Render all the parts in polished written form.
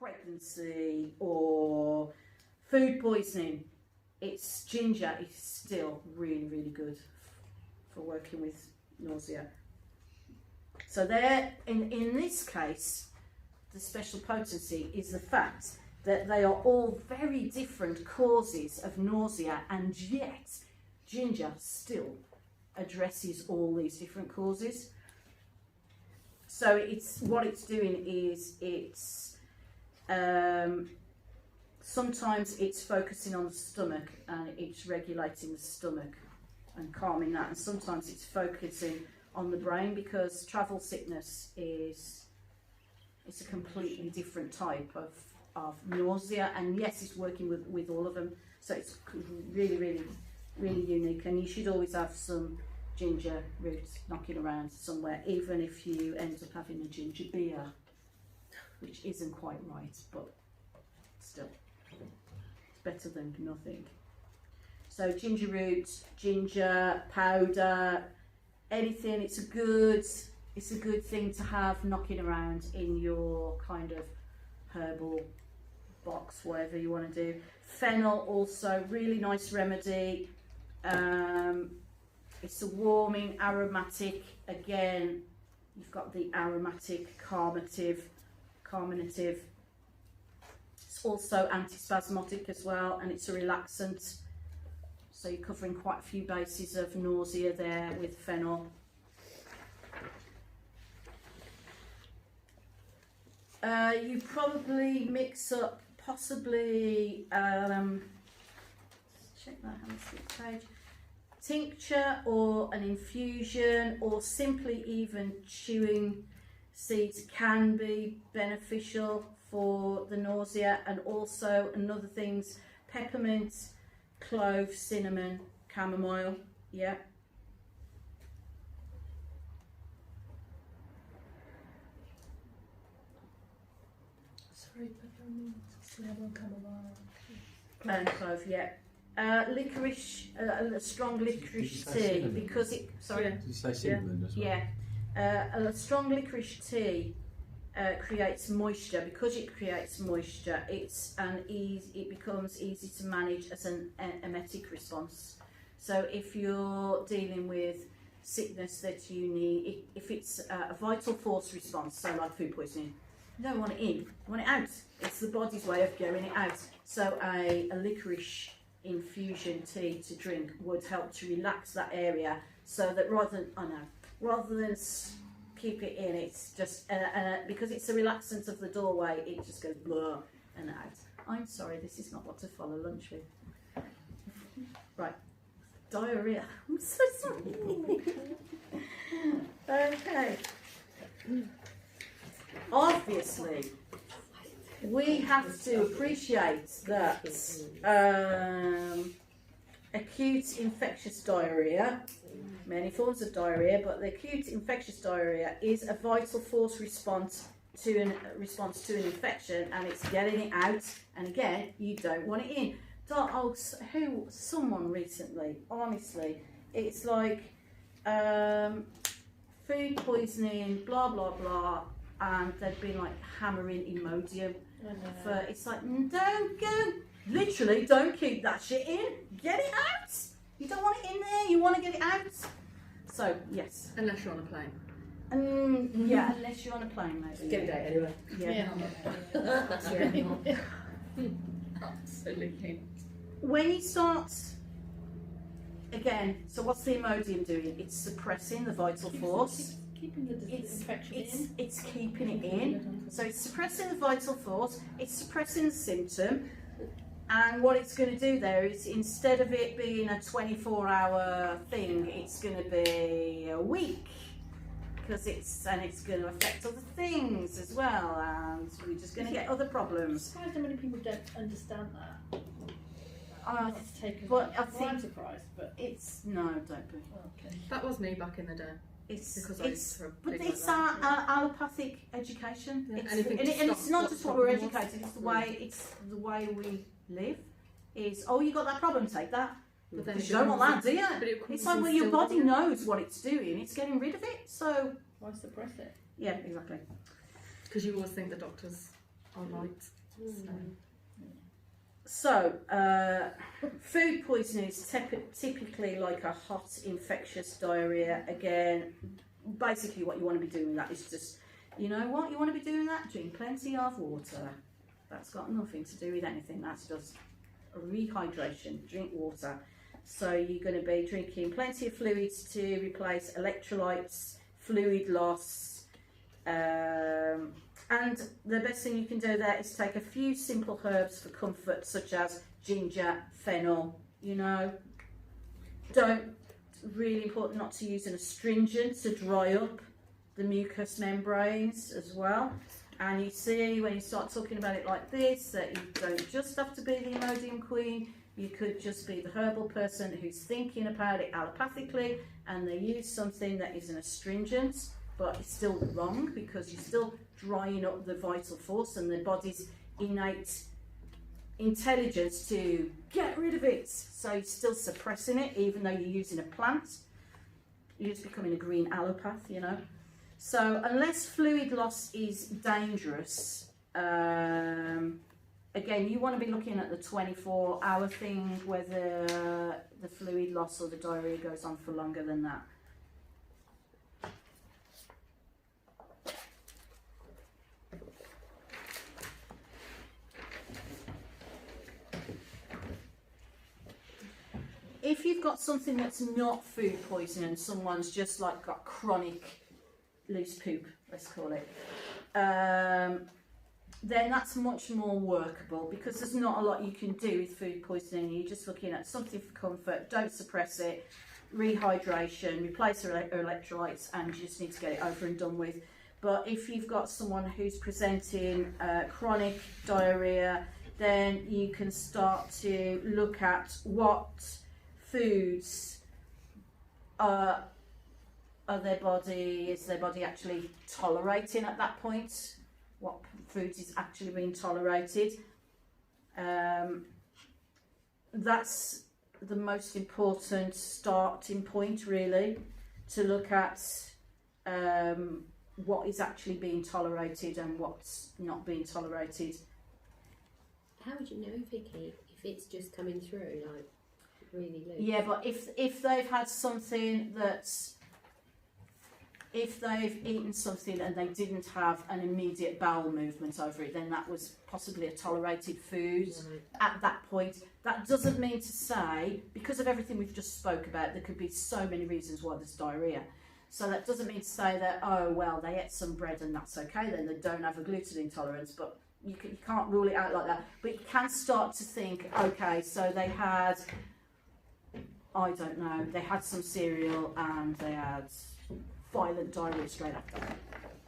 pregnancy or food poisoning, ginger is still really, really good for working with nausea. So there, in this case, the special potency is the fact that they are all very different causes of nausea, and yet ginger still addresses all these different causes. So what it's doing is sometimes it's focusing on the stomach and it's regulating the stomach and calming that, and sometimes it's focusing on the brain, because travel sickness is a completely different type of nausea, and yes, it's working with all of them, so it's really, really, really unique. And you should always have some ginger root knocking around somewhere, even if you end up having a ginger beer, which isn't quite right, but still, it's better than nothing. So ginger root, ginger powder, anything, it's a good thing to have knocking around in your kind of herbal box, whatever you want to do. Fennel, also really nice remedy. It's a warming, aromatic. Again, you've got the aromatic, carminative. It's also antispasmodic as well, and it's a relaxant. So you're covering quite a few bases of nausea there with fennel. You probably mix up, possibly, check that, page, tincture or an infusion, or simply even chewing seeds can be beneficial for the nausea. And also another things, peppermint, clove, cinnamon, chamomile, yeah. Sorry, peppermint, cinnamon, chamomile. And clove, yeah. Licorice, a strong licorice tea, cinnamon? because it, sorry. Did you say cinnamon as well? Yeah. A strong licorice tea creates moisture. Because it creates moisture, it becomes easy to manage as an emetic response. So if you're dealing with sickness that you need, if it's a vital force response, so like food poisoning, you don't want it in, you want it out. It's the body's way of getting it out. So a licorice infusion tea to drink would help to relax that area, so that rather than keep it in, it's just because it's a relaxant of the doorway, it just goes blah and out. I'm sorry, this is not what to follow lunch with. Right, diarrhea. I'm so sorry. Okay. Obviously, we have to appreciate that acute infectious diarrhea, many forms of diarrhea, but the acute infectious diarrhea is a vital force response to an infection, and it's getting it out. And again, you don't want it in. Someone recently, honestly, it's like food poisoning, blah blah blah, and they've been like hammering Imodium. It's like, don't go, literally don't keep that shit in, get it out. You don't want it in there, you want to get it out. So yes, Unless you're on a plane. yeah, unless you're on a plane, maybe. Get it out anyway. Yeah. Absolutely. When you start again, so what's the Imodium doing? It's suppressing the vital force. Keeping the infection in. It's keeping it in. So it's suppressing the vital force, it's suppressing the symptom, and what it's going to do there is, instead of it being a 24-hour thing, it's going to be a week, because it's going to affect other things as well, and we're just going to get other problems. I'm surprised how many people don't understand that. It's taken but I by think surprise, but it's don't be. okay. That was me back in the day. It's But it's our allopathic education. Yeah, It's, anything and to it's stop not what just the what we're problem was. educated. It's the way we live. Is you got that problem? Take that. But then Because it you don't want that, do you? But it It's comes like, well, your still- body knows what it's doing. It's getting rid of it. So Why suppress it? yeah, exactly. Because you always think the doctors are light. So, food poisoning is typically like a hot infectious diarrhea. Again, basically what you want to be doing with that is just, you know what, you want to be doing that? Drink plenty of water. That's got nothing to do with anything. That's just rehydration. Drink water. So you're going to be drinking plenty of fluids to replace electrolytes, fluid loss, and the best thing you can do there is take a few simple herbs for comfort, such as ginger, fennel, you know. Really important not to use an astringent to dry up the mucous membranes as well. And you see when you start talking about it like this, that you don't just have to be the Imodium queen, you could just be the herbal person who's thinking about it allopathically, and they use something that is an astringent, but it's still wrong because you're still drying up the vital force and the body's innate intelligence to get rid of it. So you're still suppressing it, even though you're using a plant. You're just becoming a green allopath, you know. So unless fluid loss is dangerous, again, you want to be looking at the 24-hour thing, whether the fluid loss or the diarrhea goes on for longer than that. If you've got something that's not food poisoning, someone's just like got chronic loose poop, let's call it, then that's much more workable because there's not a lot you can do with food poisoning. You're just looking at something for comfort, don't suppress it, rehydration, replace electrolytes, and you just need to get it over and done with. But if you've got someone who's presenting chronic diarrhea, then you can start to look at what foods is their body actually tolerating at that point, what foods is actually being tolerated. That's the most important starting point, really, to look at what is actually being tolerated and what's not being tolerated. How would you know, Vicky, if it's just coming through like really loose? Yeah, but if they've had something that's, if they've eaten something and they didn't have an immediate bowel movement over it, then that was possibly a tolerated food at that point. That doesn't mean to say, because of everything we've just spoke about, there could be so many reasons why there's diarrhea. So that doesn't mean to say that, oh, well, they ate some bread and that's okay, then they don't have a gluten intolerance, but you can't rule it out like that. But you can start to think, okay, so they had, I don't know, they had some cereal and they had violent diarrhea straight after,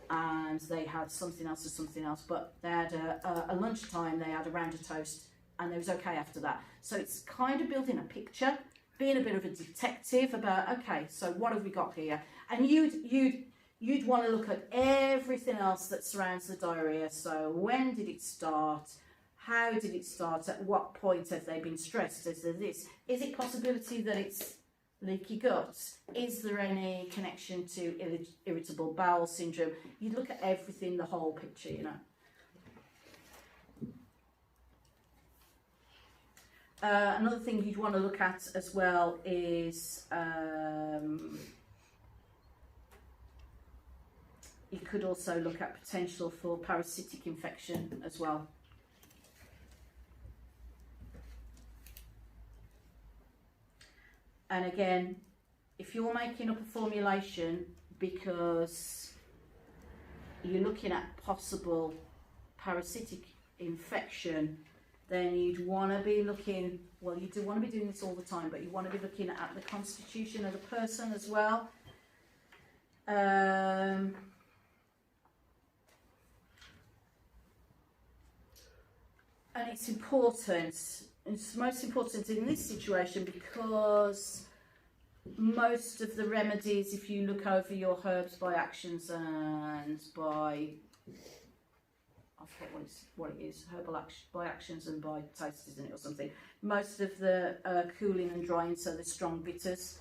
and they had something else, but they had a lunchtime, they had a round of toast, and it was okay after that. So it's kind of building a picture, being a bit of a detective about, okay, so what have we got here? And you'd want to look at everything else that surrounds the diarrhea. So when did it start? How did it start? At what point have they been stressed? Is there this? Is it possibility that it's leaky gut? Is there any connection to irritable bowel syndrome? You look at everything, the whole picture, you know. Another thing you'd want to look at as well is you could also look at potential for parasitic infection as well. And again, if you're making up a formulation because you're looking at possible parasitic infection, then you'd want to be looking, well, you do want to be doing this all the time, but you want to be looking at the constitution of the person as well. And it's important. It's most important in this situation because most of the remedies, if you look over your herbs by actions and by, I forget what it is, by actions and by taste, isn't it, or something. Most of the cooling and drying, so the strong bitters.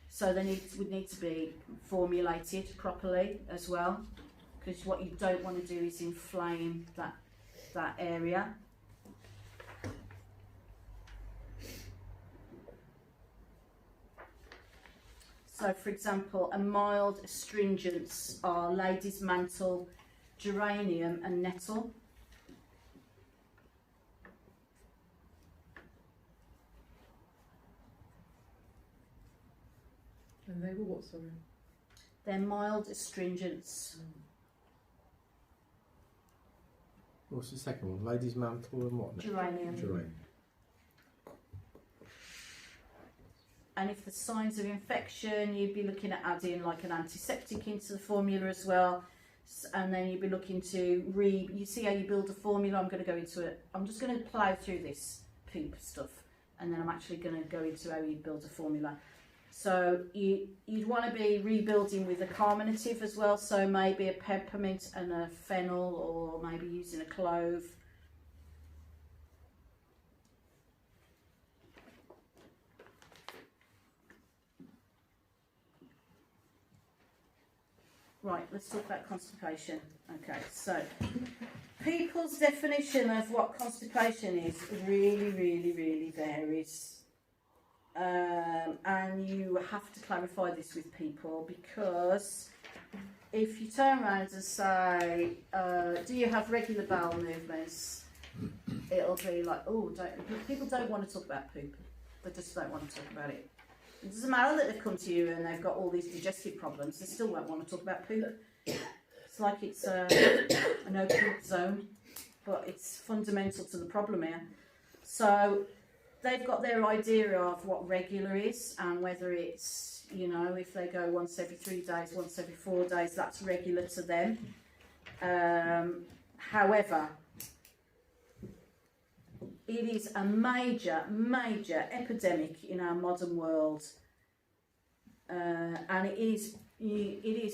So they would need to be formulated properly as well, because what you don't want to do is inflame that that area. So, for example, a mild astringents are lady's mantle, geranium and nettle. And they were what, sorry? They're mild astringents. What's the second one? Ladies' mantle and what? Geranium. Geranium. And if there's signs of infection, you'd be looking at adding like an antiseptic into the formula as well. And then you'd be looking to you see how you build a formula? I'm going to go into it. I'm just going to plough through this poop stuff, and then I'm actually going to go into how you build a formula. So you'd want to be rebuilding with a carminative as well, so maybe a peppermint and a fennel, or maybe using a clove. Right, let's talk about constipation. Okay, so people's definition of what constipation is really varies. And you have to clarify this with people, because if you turn around and say, do you have regular bowel movements? It'll be like, oh, people don't want to talk about poop. They just don't want to talk about it. It doesn't matter that they've come to you and they've got all these digestive problems, they still won't want to talk about poop. It's like it's a no poop zone, but it's fundamental to the problem here. So they've got their idea of what regular is, and whether it's, you know, if they go once every 3 days, once every 4 days, that's regular to them. However, it is a major epidemic in our modern world, and it is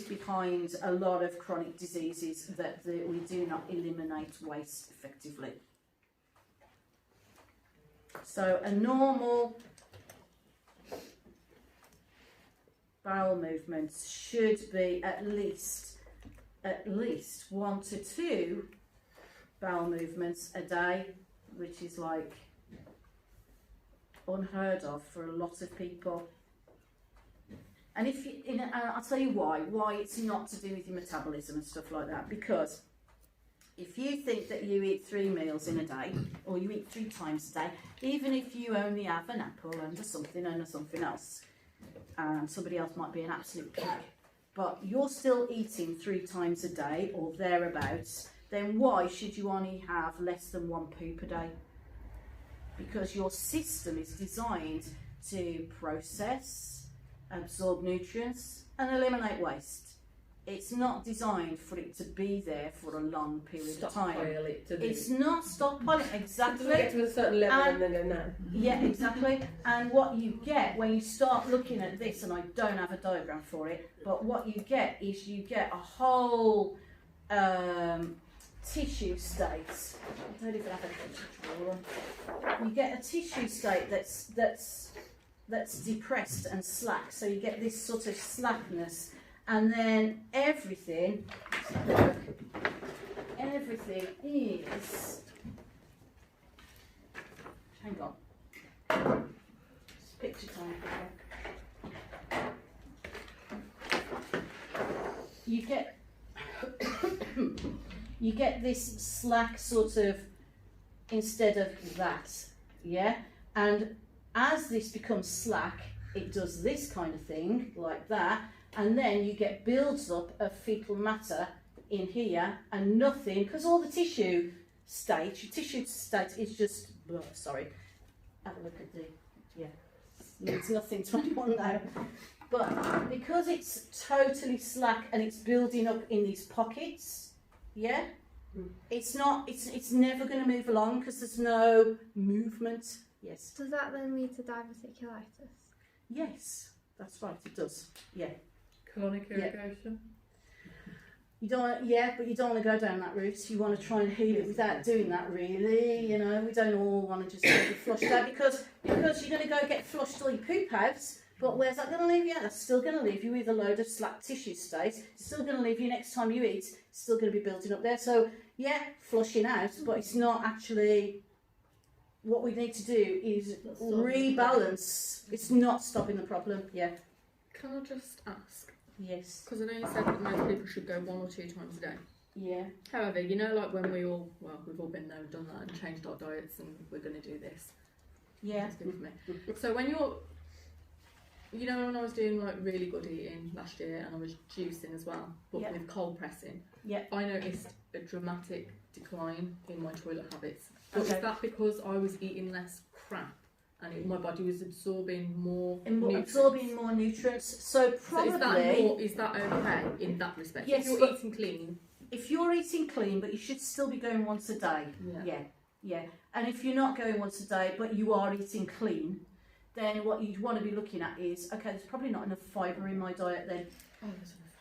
behind a lot of chronic diseases that we do not eliminate waste effectively. So a normal bowel movement should be at least 1 to 2 bowel movements a day, which is like unheard of for a lot of people. And I'll tell you why it's not to do with your metabolism and stuff like that, because if you think that you eat 3 meals in a day, or you eat 3 times a day, even if you only have an apple and something else, and somebody else might be an absolute pig, but you're still eating 3 times a day or thereabouts, then why should you only have less than 1 poop a day? Because your system is designed to process, absorb nutrients and eliminate waste. It's not designed for it to be there for a long period of time. It's not stockpiling, exactly. Get to a certain level and then go no. Yeah, exactly. And what you get when you start looking at this, and I don't have a diagram for it, but what you get is you get a whole tissue state. I don't even have a drawer. You get a tissue state that's depressed and slack. So you get this sort of slackness. And then everything is, hang on, it's picture time. You get this slack sort of instead of that, yeah? And as this becomes slack, it does this kind of thing, like that, and then you get builds up of fecal matter in here, and nothing, because all the tissue state is just, oh, sorry, have a look at means nothing to anyone now. But because it's totally slack and it's building up in these pockets, yeah, it's never going to move along because there's no movement. Yes. Does that then lead to diverticulitis? Yes, that's right, it does. Yeah. Colonic irrigation? You don't, but you don't want to go down that route. You want to try and heal it without doing that, really. You know, we don't all want to just get it flushed out because you're going to go get flushed all your poop out. But where's that going to leave you? That's still going to leave you with a load of slack tissue state. It's still going to leave you next time you eat. It's still going to be building up there. So flushing out, but it's not actually. What we need to do is rebalance. It's not stopping the problem. Yeah. Can I just ask? Yes. Because I know you said that most people should go 1 or 2 times a day. Yeah. However, you know, like when we've all been there and done that and changed our diets and we're going to do this. Yeah. That's good for me. So when when I was doing like really good eating last year and I was juicing as well, but Yeah. with cold pressing, Yeah. I noticed a dramatic decline in my toilet habits. But Okay. is that because I was eating less crap and my body was absorbing more And nutrients? absorbing more nutrients. So probably. So is that okay in that respect? Yes, if you're but- eating clean. If you're eating clean, but you should still be going once a day. Yeah. And if you're not going once a day, but you are eating clean, then what you'd want to be looking at is, okay, there's probably not enough fibre in my diet then. Oh, there's enough.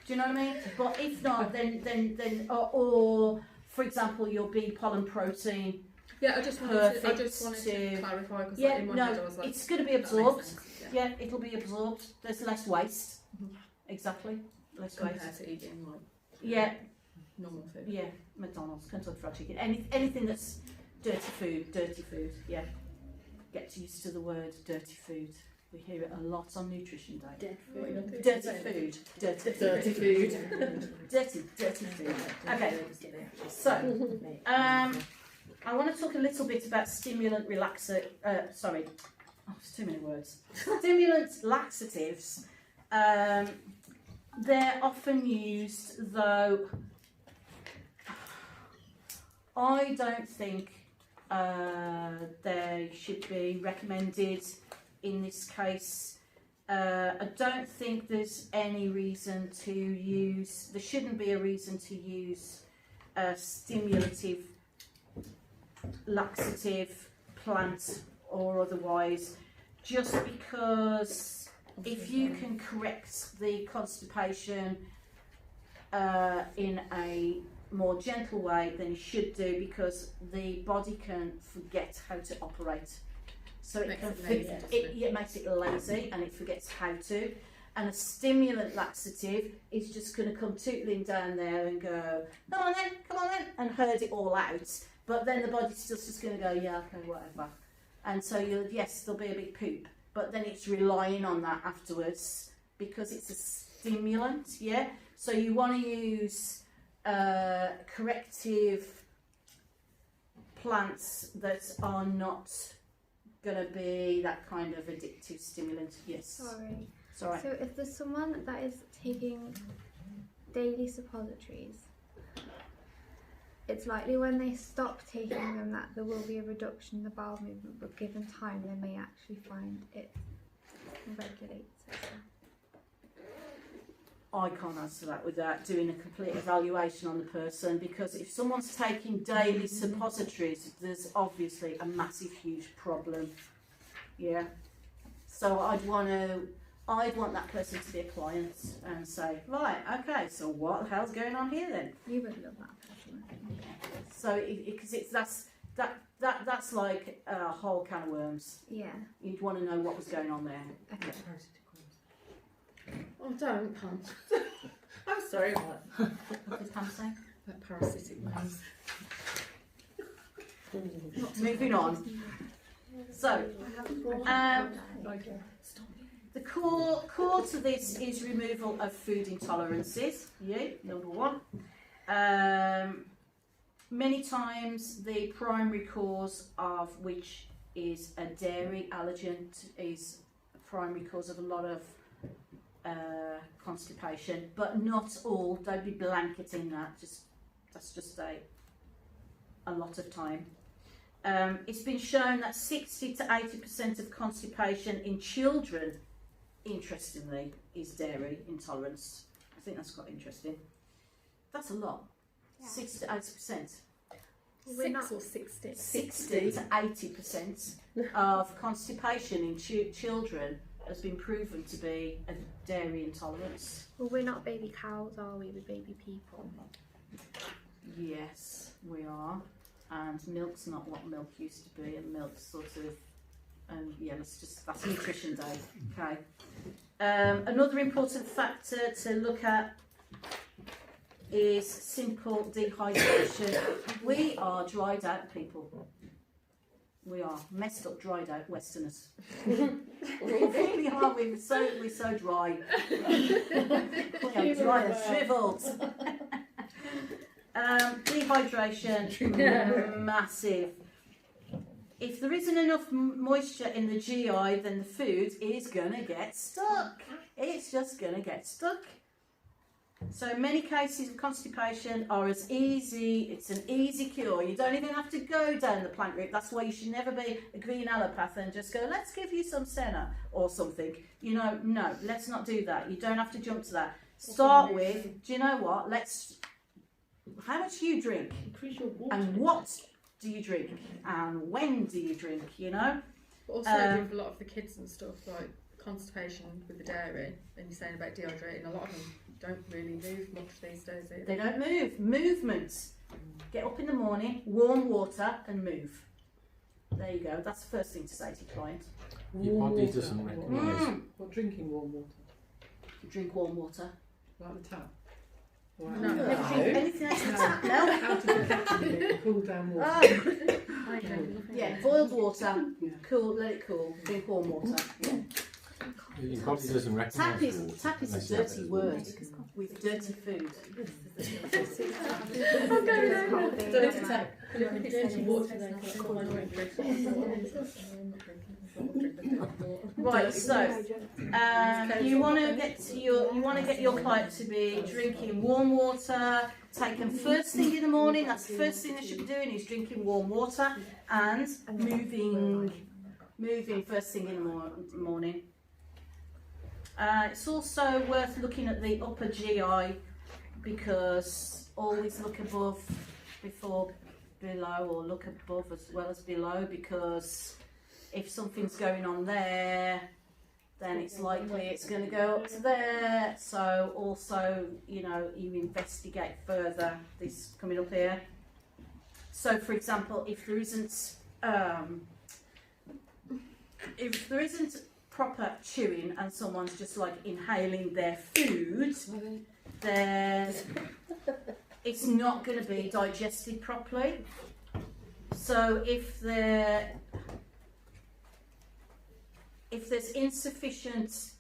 Do you know what I mean? But if not, then or for example, your bee pollen protein. Yeah, I just wanted to clarify because in my head I was like, it's going to be that makes absorbed. sense, Yeah, it'll be absorbed. There's less waste. Exactly, less compared waste. to eating like Yeah, normal food. yeah. McDonald's, Kentucky Fried Chicken, anything that's dirty food. Yeah, get used to the word dirty food. We hear it a lot on Nutrition Day. Dead Dirty food. food. Dirty food. Dirty food. Okay, so I want to talk a little bit about stimulant relaxer. Sorry, it's too many words. Stimulant laxatives. They're often used, though I don't think they should be recommended in this case. I don't think there's any reason to use, there shouldn't be a reason to use a stimulative, laxative, plant or otherwise, just because if you can correct the constipation in a more gentle way than you should do, because the body can forget how to operate. So it makes it lazy and it forgets how to. And a stimulant laxative is just going to come tootling down there and go, come on then, and herd it all out. But then the body's still just going to go, yeah, okay, whatever. And so there'll be a big poop. But then it's relying on that afterwards because it's a stimulant, yeah? So you want to use corrective plants that are not going to be that kind of addictive stimulant. Yes. Sorry. It's all right. So if there's someone that is taking daily suppositories, it's likely when they stop taking them that there will be a reduction in the bowel movement, but given time they may actually find it regulates it. I can't answer that without doing a complete evaluation on the person, because if someone's taking daily suppositories, there's obviously a massive, huge problem. Yeah. So I'd want that person to be a client and say, right, okay, so what the hell's going on here then? You would love that person. So because that's like a whole can of worms. Yeah. You'd want to know what was going on there. Okay. Oh, don't, Pam. I'm sorry, what? What did Pam say? That parasitic ones. Moving on. So, the core to this is removal of food intolerances. Yeah, number one. Many times the primary cause of which is a dairy allergen is a primary cause of a lot of constipation, but not all. Don't be blanketing that. That's just a lot of time. It's been shown that 60 to 80% of constipation in children, interestingly, is dairy intolerance. I think that's quite interesting. That's a lot. Yeah. 60 to 80%. We're not 60. 60 to 80% of constipation in children has been proven to be a dairy intolerance. Well, we're not baby cows, are we? We're baby people. Yes, we are. And milk's not what milk used to be, and milk's sort of, that's Nutrition Day. Okay. Another important factor to look at is simple dehydration. We are dried out people. We are messed up, dried out Westerners. We really are. We're so dry. We are dry and shriveled. Dehydration, massive. If there isn't enough moisture in the GI, then the food is gonna get stuck. It's just gonna get stuck. So many cases of constipation are as easy, it's an easy cure. You don't even have to go down the plant route. That's why you should never be a green allopath and just go, let's give you some senna or something. You know, no, let's not do that. You don't have to jump to that. Start with, do you know what, how much do you drink? Increase your water. And what do you drink? And when do you drink, you know? But also with a lot of the kids and stuff, like constipation with the dairy, and you're saying about dehydrating, a lot of them don't really move much these days either. They don't move. Movement. Get up in the morning, warm water and move. There you go. That's the first thing to say to your client. Your Warm body water. doesn't recognise. Or drinking warm water. You drink warm water. Like the tap. Or No. Never drink anything else but tap, no? Out of the kettle, cool down water. Oh, yeah, boiled water, Yeah. cool, let it cool, drink warm water. Yeah. Your body doesn't recognise water. Tap is unless a you have it dirty as word water. with dirty food. Dirty tap. Dirty water then. Right, so you want to get your client to be drinking warm water, taken first thing in the morning. That's the first thing they should be doing is drinking warm water and moving first thing in the morning. It's also worth looking at the upper GI because always look above before below, or look above as well as below, because if something's going on there, then it's likely it's going to go up to there. So also, you know, you investigate further this coming up here. So for example, if there isn't proper chewing and someone's just like inhaling their food, then it's not going to be digested properly. So if there's insufficient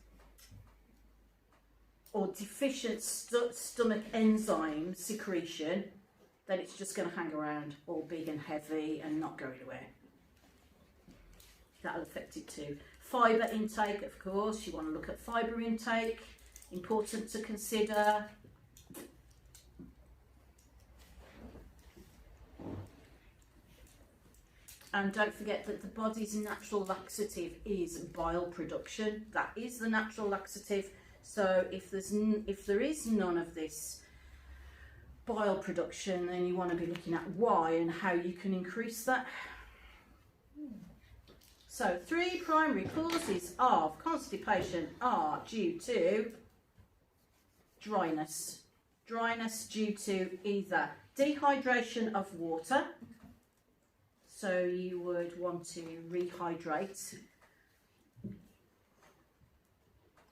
or deficient stomach enzyme secretion, then it's just going to hang around all big and heavy and not go anywhere. That'll affect it too. Fibre intake, of course, you want to look at fibre intake, important to consider. And don't forget that the body's natural laxative is bile production. That is the natural laxative. So if there is none of this bile production, then you want to be looking at why and how you can increase that. So 3 primary causes of constipation are due to dryness. Dryness due to either dehydration of water, so you would want to rehydrate,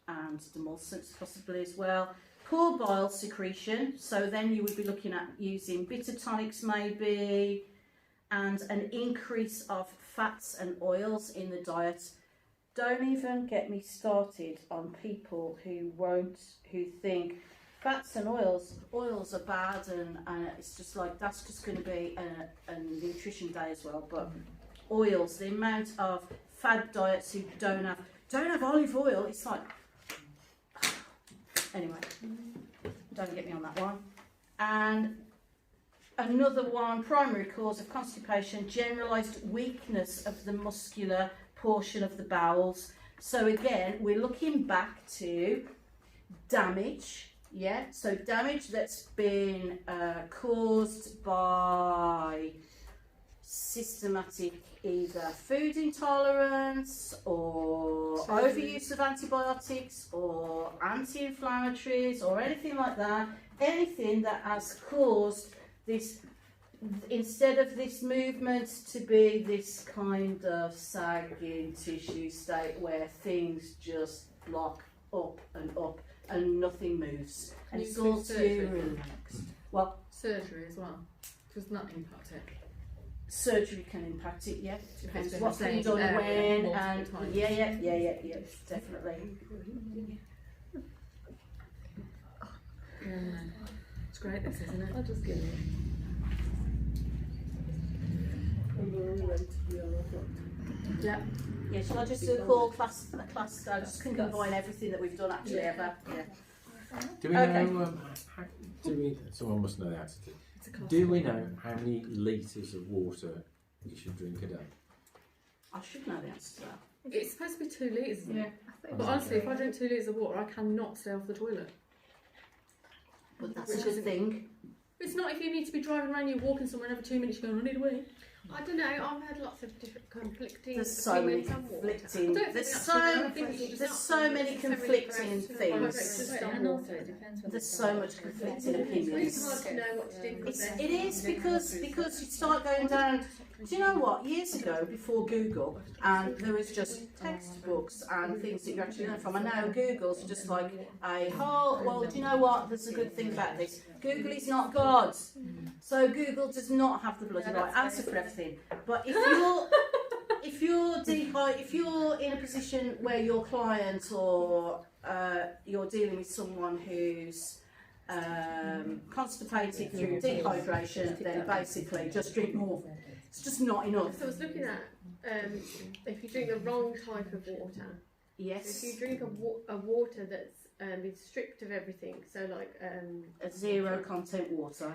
and demulcents possibly as well. Poor bile secretion, so then you would be looking at using bitter tonics maybe, and an increase of fats and oils in the diet. Don't even get me started on people who think fats and oils are bad, and it's just like, that's just going to be a nutrition day as well. But oils, the amount of fad diets who don't have olive oil, it's like, anyway, don't get me on that one. And another one, primary cause of constipation, generalised weakness of the muscular portion of the bowels. So again, we're looking back to damage. Yeah, so damage that's been caused by systematic either food intolerance or overuse of antibiotics or anti-inflammatories or anything like that. Anything that has caused this, instead of this movement to be this kind of sagging tissue state where things just block up and up and nothing moves, and Can it's you all do too surgery? relaxed. Well, Surgery as well. Does that impact it? surgery can impact it, yeah. Depends been what's the been same done area when, multiple and times. yeah, definitely. Yeah. It's great, this, isn't it? I'll just give it. And we're all ready to be on our front. Yeah. Yeah, shall I just do a class? I just can combine everything that we've done actually ever. Yeah. Do we Okay. know? Someone must know the answer to. It's a class. Do we know how many litres of water you should drink a day? I should know the answer to that. It's supposed to be 2 litres, isn't it? I thought it But was honestly, if I 3. drink 2 litres of water, I cannot stay off the toilet. But that's a good thing. It's not if you need to be driving around, you're walking somewhere, and every 2 minutes you're going, I need a wee. I don't know. I've heard lots of different conflicting There's so many opinions on water. conflicting. don't There's think so that's there's so many conflicting things. And also it depends when There's so much conflicting It's really opinions. hard to know what to do. It is because you start going down. Do you know what? Years ago, before Google, and there was just textbooks and things that you actually learn from. And now Google's just like a whole. Well, do you know what? There's a good thing about this. Google is not God, so Google does not have the bloody right answer for everything. But if you're in a position where your client or you're dealing with someone who's constipated through dehydration, then basically just drink more. It's just not enough. So I was looking at if you drink the wrong type of water. Yes. So if you drink a water that's been stripped of everything, so like A zero content water.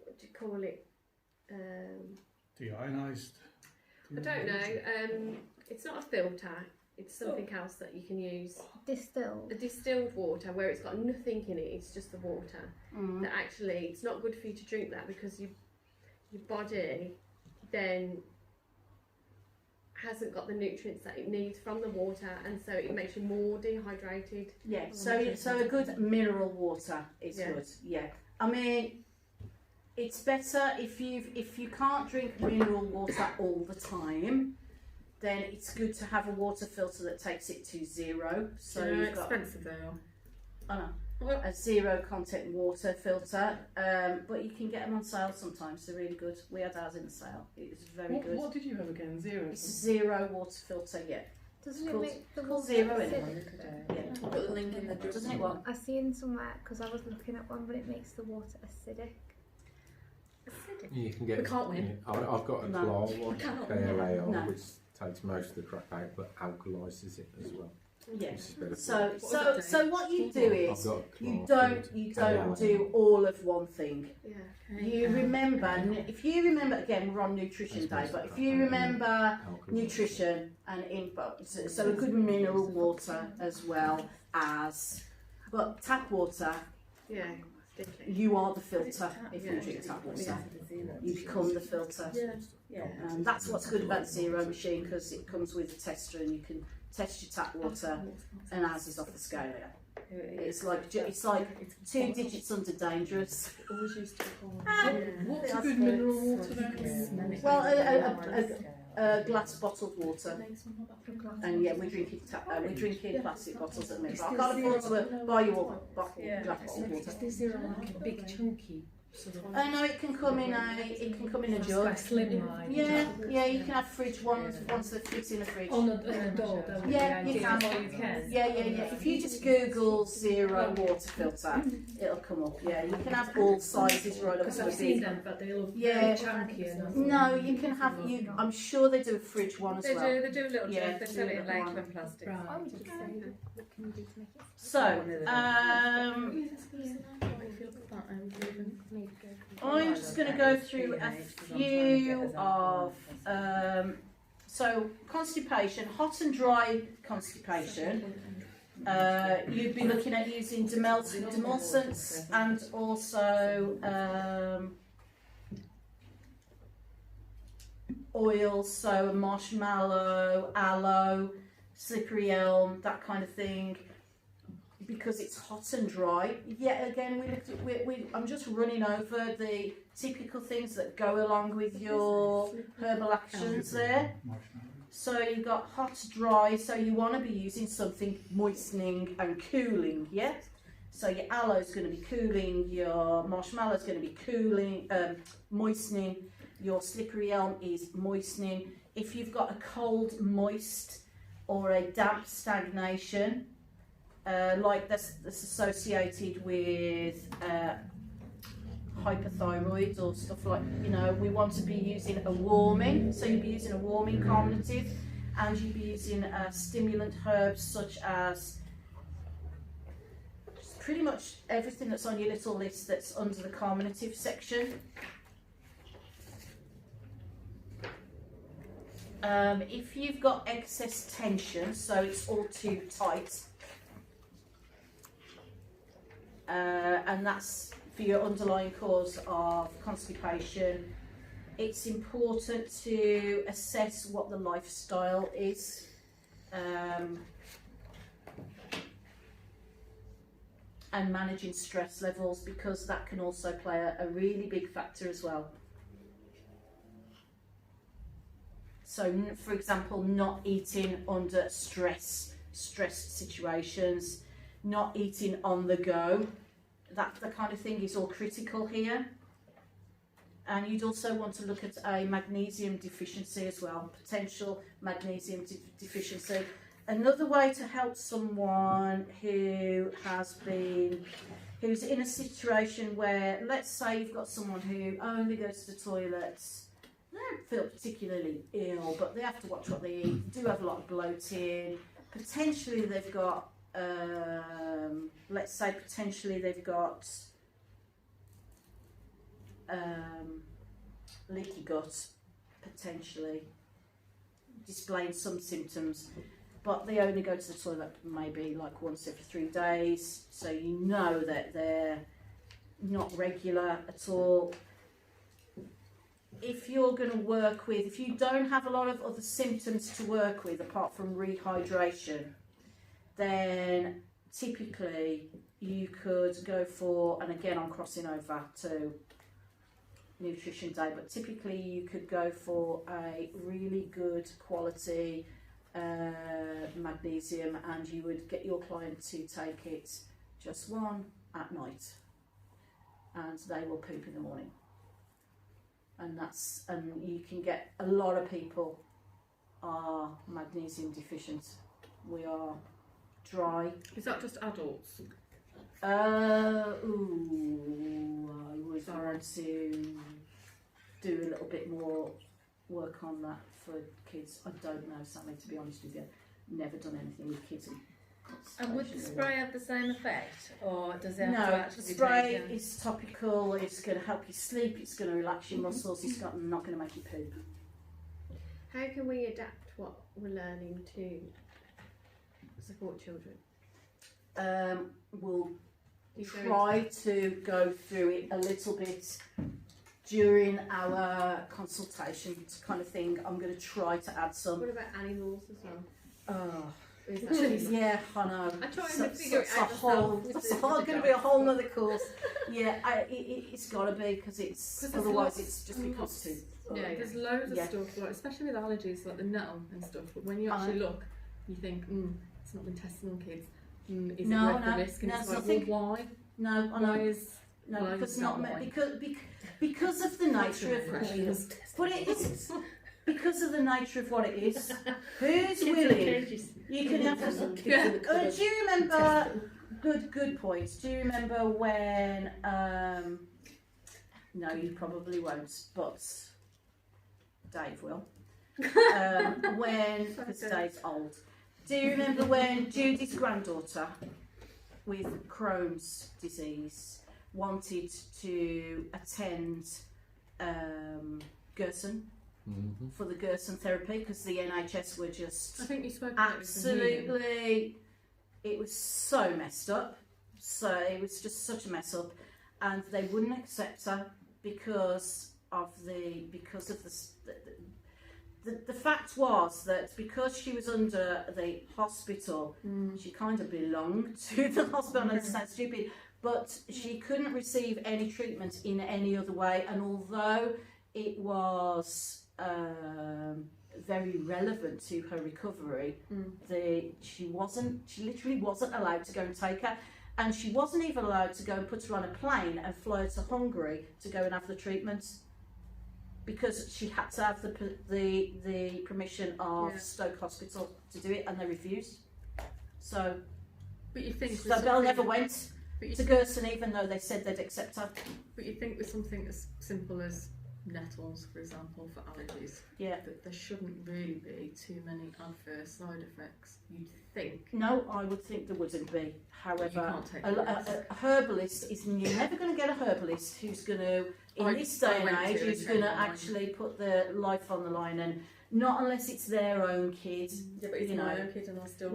what do you call it? Deionized. I don't know. It's not a filter. It's something else that you can use. Distilled. A distilled water where it's got nothing in it. It's just the water. That actually, it's not good for you to drink that because your body then hasn't got the nutrients that it needs from the water, and so it makes you more dehydrated. Yeah. So a good mineral water is good. Yeah. I mean, it's better if you can't drink mineral water all the time. Then it's good to have a water filter that takes it to zero. So They're you've got expensive, they are. I know, a zero content water filter, but you can get them on sale sometimes. They're really good. We had ours in the sale. It was very good. What did you have again? Zero? It's a zero water filter. Yeah. Doesn't Called- it make the called water zero acidic? anyway. Yeah. I'll put the link in the Doesn't it what? I've seen somewhere because I was looking at one, but it makes the water acidic. You can get. We can't win. I've got a No. claw one, cannot KLAR, No. which takes most of the crap out, but alkalises it as well. Yeah. Which is better. So what you do I've is got a you claw don't filter. do all of one thing. Yeah. You remember, if you remember, again, we're on nutrition day, but if you remember Alkalises. nutrition and so a good mineral water as well as, but tap water, Yeah. Sticky. you are the filter if you Yeah. drink tap water. You become the filter. Yeah. And that's what's good about the zero machine, because it comes with a tester and you can test your tap water, and ours is off the scale. Yeah. It's like 2 digits under dangerous. Always used to call What's a good mineral water then? Well, a glass bottled water. And yeah, we're drinking plastic bottles at the minute. But I can't afford to buy you all glass bottled water. Is there like a big chunky sort of? No, it can come in a jug. Like slimline. Yeah, you can have fridge ones that fit in a fridge. On a door, don't Yeah, you can. You can. Yeah. If you just Google zero water filter, it'll come up. Yeah, you can have all sizes right up Because to a I've seen big. them, but they look Yeah. very chunky. And I thought, No, you can have I'm sure they do a fridge one as They well. do a little Yeah, jug, they sell it in do a little one. Lakeland plastic. Right. What can you do to make it? So, I'm just going to go through a few of so constipation, hot and dry constipation. You'd be looking at using demulcents and also oils, so marshmallow, aloe, slippery elm, that kind of thing. Because it's hot and dry. Yet again, I'm just running over the typical things that go along with your herbal actions there. So you've got hot, dry, so you want to be using something moistening and cooling, yeah? So your aloe's going to be cooling, your marshmallow's going to be cooling, moistening, your slippery elm is moistening. If you've got a cold, moist or a damp stagnation, like that's associated with hypothyroid or stuff like, you know, we want to be using a warming, so you'll be using a warming carminative, and you'll be using stimulant herbs such as pretty much everything that's on your little list that's under the carminative section. If you've got excess tension, so it's all too tight, and that's for your underlying cause of constipation, it's important to assess what the lifestyle is. And managing stress levels, because that can also play a really big factor as well. So, for example, not eating under stressed situations, not eating on the go, that the kind of thing is all critical here. And you'd also want to look at a magnesium deficiency as well, potential magnesium deficiency. Another way to help someone who's in a situation where, let's say you've got someone who only goes to the toilets, they don't feel particularly ill, but they have to watch what they eat, do have a lot of bloating, potentially they've got, let's say potentially they've got leaky gut, potentially, displaying some symptoms. But they only go to the toilet maybe like once every 3 days, so you know that they're not regular at all. If you're going to work with, if you don't have a lot of other symptoms to work with apart from rehydration, then typically you could go for, and again I'm crossing over to nutrition day, but typically you could go for a really good quality magnesium, and you would get your client to take it just one at night, and they will poop in the morning. And you can get, a lot of people are magnesium deficient. We are dry. Is that just adults? I would want to do a little bit more work on that for kids. I don't know, Sammy, to be honest with you. Never done anything with kids. And would the spray have the same effect, or does it have to No, the actually be spray taken? is topical. It's going to help you sleep. It's going to relax your muscles. It's not going to make you poop. How can we adapt what we're learning to support children? We'll try to go through it a little bit during our consultation kind of thing. I'm going to try to add some. What about animals as well? Oh, Is that yeah, I know. I try and figure it out It's going to be a whole nother course. Yeah, it's got to be, because otherwise it's just becomes too. Yeah, There's loads of Yeah. stuff, like especially with allergies, like the nettle and stuff. But when you actually look, you think, it's not been tested on kids. Is No, it worth no, the risk? And no, it's so I like, think- well, why? No, I Why know. is No, why because is not that why? because of the nature of but it is because of the nature of what it is. Who's willing? You can have to. Do you remember? Good point. Do you remember when? No, you probably won't, but Dave will. Because Dave's old. Do you remember when Judy's granddaughter with Crohn's disease wanted to attend Gerson for the Gerson therapy, because the NHS were just I think you spoke about this in here. absolutely, it was so messed up. So it was just such a mess up, and they wouldn't accept her because of the fact was that because she was under the hospital, she kind of belonged to the hospital. And it sounds stupid, but she couldn't receive any treatment in any other way. And although it was very relevant to her recovery. She literally wasn't allowed to go and take her, and she wasn't even allowed to go and put her on a plane and fly her to Hungary to go and have the treatment, because she had to have the permission of Stoke Hospital to do it, and they refused. So, But you think so Belle never went to Gerson, even though they said they'd accept her. But you think with something as simple as nettles, for example, for allergies, that there shouldn't really be too many adverse side effects. You'd think. No, I would think there wouldn't be. However, You can't take a herbalist you're never going to get a herbalist who's going to, in this day and age, who's going to actually put their life on the line, and not unless it's their own kid. Yeah, but it's my own kid, and I still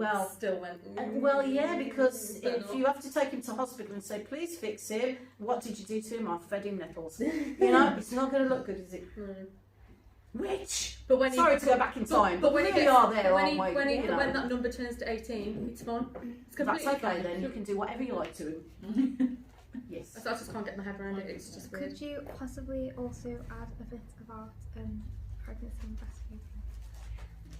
went. Well, yeah, because if you have to take him to hospital and say, please fix him, what did you do to him? I fed him nettles. You know, it's not going to look good, is it? Which, but when sorry to go back in time, but when we really are there, aren't we? When that number turns to 18, it's fine. It's completely That's okay fine. then, you can do whatever you like to him. Yes. I just can't get my head around it, it's just weird. Could you possibly also add a bit about pregnancy and breastfeeding?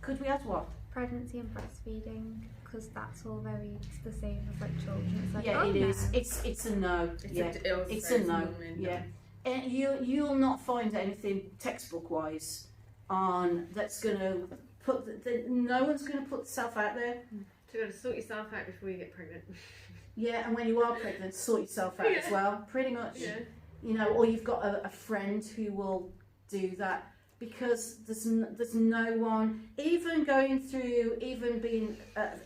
Could we add what? Pregnancy and breastfeeding, because that's all very the same as like children. It's like, Yeah, oh, it no. is. It's a no. It's a no. Yeah. And you'll not find anything textbook wise on that's going to put no one's going to put self out there. So you got to sort yourself out before you get pregnant. Yeah, and when you are pregnant, sort yourself out as well. Pretty much. Yeah. You know, or you've got a friend who will do that, because there's no one even going through, even being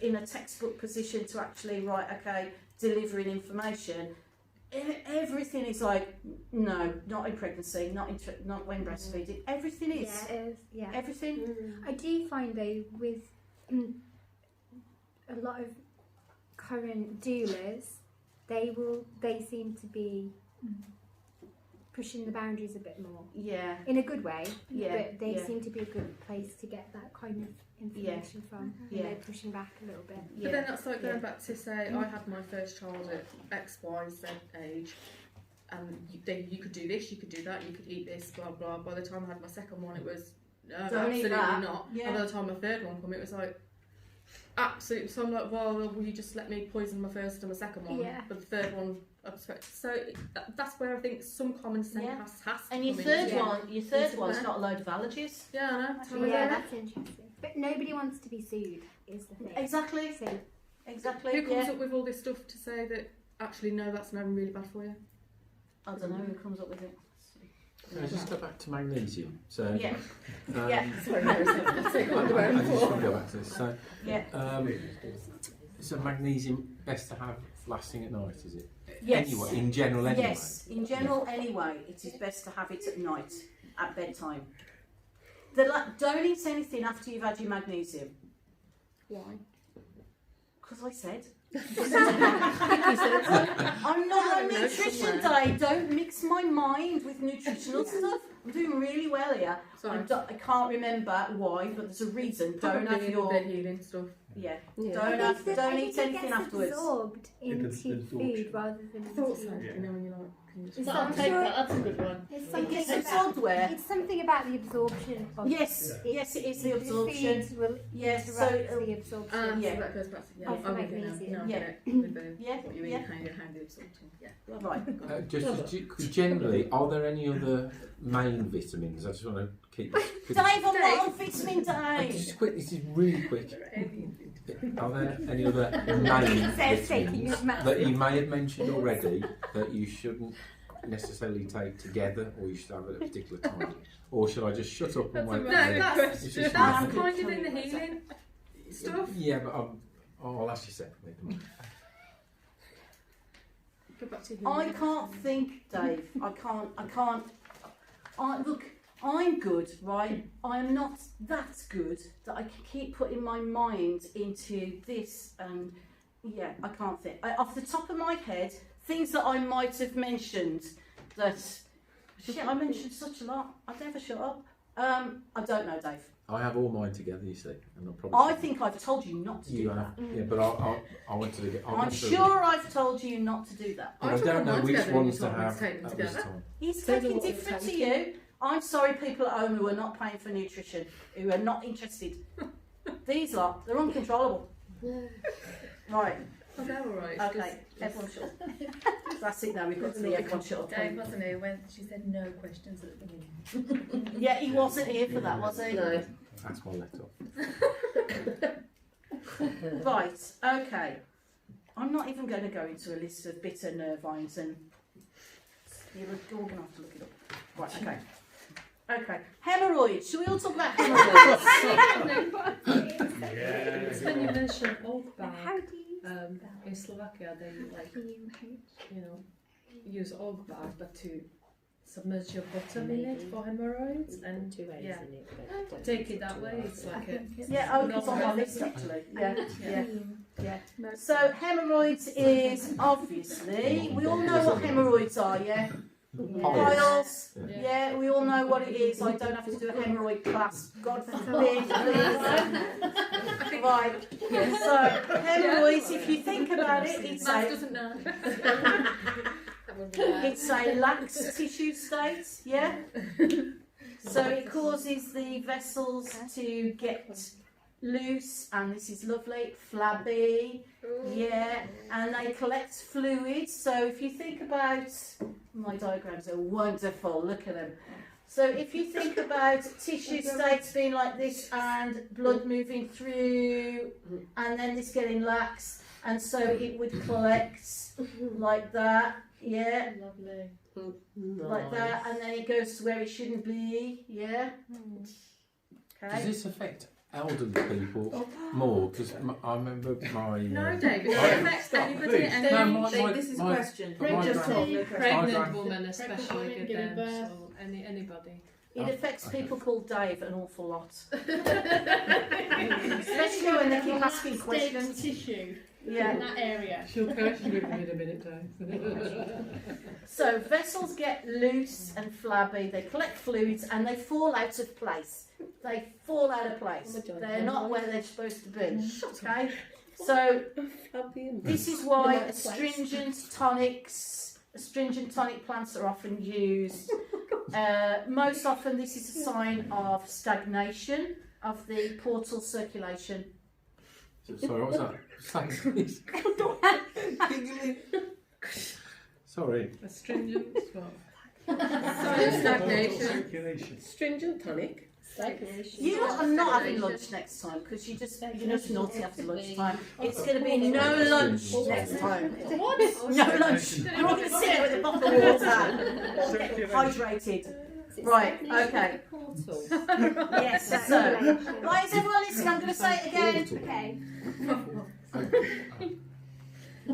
in a textbook position to actually delivering information. Everything is like, no, not in pregnancy, not when breastfeeding. Everything is. Yeah, it is. Yeah. Everything. I do find though with a lot of current doulas, they seem to be pushing the boundaries a bit more. Yeah. In a good way. Yeah. But they Yeah. seem to be a good place to get that kind of information from. Yeah. They're pushing back a little bit. Yeah. But then that's like going Yeah. back to say, I had my first child at X, Y, Z age, and you could do this, you could do that, you could eat this, blah blah. By the time I had my second one, it was no, Don't eat absolutely that. not. Yeah. And by the time my third one came, it was like absolutely. So I'm like, well, will you just let me poison my first and my second one? Yeah. But the third one, I expect. So that's where I think some common sense Yeah. has to And your come third in. one's got a load of allergies. Yeah, I know. Tell me Yeah, about it. that's interesting. But nobody wants to be sued, is the thing. Exactly. So, Exactly. Who comes Yeah. up with all this stuff to say that actually no, that's not really bad for you? I don't know who comes up with it. Can I just go back to magnesium? So, Yeah. um, Yeah. Sorry, no, it's take on the I ground just want floor. to go back to this. So, Yeah. so magnesium best to have lasting at night, is it? Yes. Anyway, in general, anyway. Yes, in general, anyway, it is best to have it at night, at bedtime. Don't eat anything after you've had your magnesium. Why? Because I said. I'm not on nutrition diet. Don't mix my mind with nutritional stuff. I'm doing really well here. Sorry. I can't remember why, but there's a reason. Don't have your healing stuff. yeah. Yeah. Don't eat anything afterwards. absorbed into absorption. food rather than I thought so. into... You know when you're like, can you just- It's I'll I'm take sure- that. That's a good one. It's It something gets about, absorbed where? it's something about the absorption of Yes, yes, it is the absorption. foods will Yes, so interrupt the absorption. Yeah. So that goes back to Of I'm with you now. magnesium. No, I Yeah. get it. With the, Yeah, what you eat, yeah. how the absorption. Yeah. Right. Just generally, are there any other main vitamins? I just want to keep. Dave, I'm not on vitamin Dave. Just quick. This is really quick. Are there any other main Says taking vitamins his massive- that you may have mentioned already that you shouldn't necessarily take together, or you should have at a particular time? Or should I just shut up and wait? No, for you? that's It's just- kind of in the healing stuff. Yeah, but I'll ask you separately. Go back to I healing. can't think, Dave. I can't. Look, I'm good, right? I'm not that good that I can keep putting my mind into this, and yeah, I can't think. Off the top of my head, things that I might have mentioned that shit, I mentioned such a lot. I never shut up. I don't know, Dave. I have all mine together, you see, and I'll probably. I think I've told you not to do you that. have, yeah, but I want to get. I'm sure I've told you not to do that. But I took don't all know mine which together and ones you to told me to have take them at this together. time. He's Those are taking what different we've to you. I'm sorry, people at home who are not paying for nutrition, who are not interested. These lot, they're uncontrollable. Right. Oh, they're all right. Okay, everyone shut up. That's it now, we've got to the everyone shut up. Dave wasn't here when she said no questions at the beginning. Yeah, he wasn't here for that, was he? No. That's my let off. Right, okay. I'm not even going to go into a list of bitter nervines and you're all going to have to look it up. Right, okay. Okay, hemorrhoids. Should we all talk about hemorrhoids? When you mentioned oak How bark, do you in Slovakia they like, PMH? you know, use oak bark but to submerge your bottom in it for hemorrhoids and Two ways yeah. in it, but take it that way. It's I like a think it's Yeah, oak is on my list actually. Yeah, yeah. yeah. So hemorrhoids is obviously, we all know what hemorrhoids are, yeah? Piles, Yeah. yeah, we all know what it is. I don't have to do a hemorrhoid class. God forbid, please. Right, so hemorrhoids, if you think about it, it's Matt a, doesn't know. it's a lax tissue state, yeah? So it causes the vessels to get loose, and this is lovely, flabby, yeah, and they collect fluids. So if you think about, my diagrams are wonderful, look at them. So if you think about tissue states being like this and blood moving through and then this getting lax, and so it would collect like that, yeah, Lovely. like that, and then it goes to where it shouldn't be, yeah. Does Okay. this affect elderly people more? Because I remember my. No, David, it I- affects anybody. No, my- this is a my- question. but my Just grand- say my Pregnant grand- women especially women get giving them, birth. so anybody. It affects okay. people called Dave an awful lot. Especially when they keep asking questions. Tissue in Yeah. that area. She'll question you in a minute, Dave. So vessels get loose and flabby, they collect fluids and they fall out of place. They fall out of place. They're not where they're supposed to be. Okay? So this is why astringent tonic plants are often used. Most often this is a sign of stagnation of the portal circulation. Sorry, what was that? Sorry. Astringent. Stagnation. Stringent tonic. You are not having lunch next time because you're just naughty after lunchtime. It's going to be no lunch next time. What? No lunch. You're all going to sit there with a bottle of water, get hydrated. Right, okay. Yes, so, right, is everyone listening? I'm going to say it again. Okay.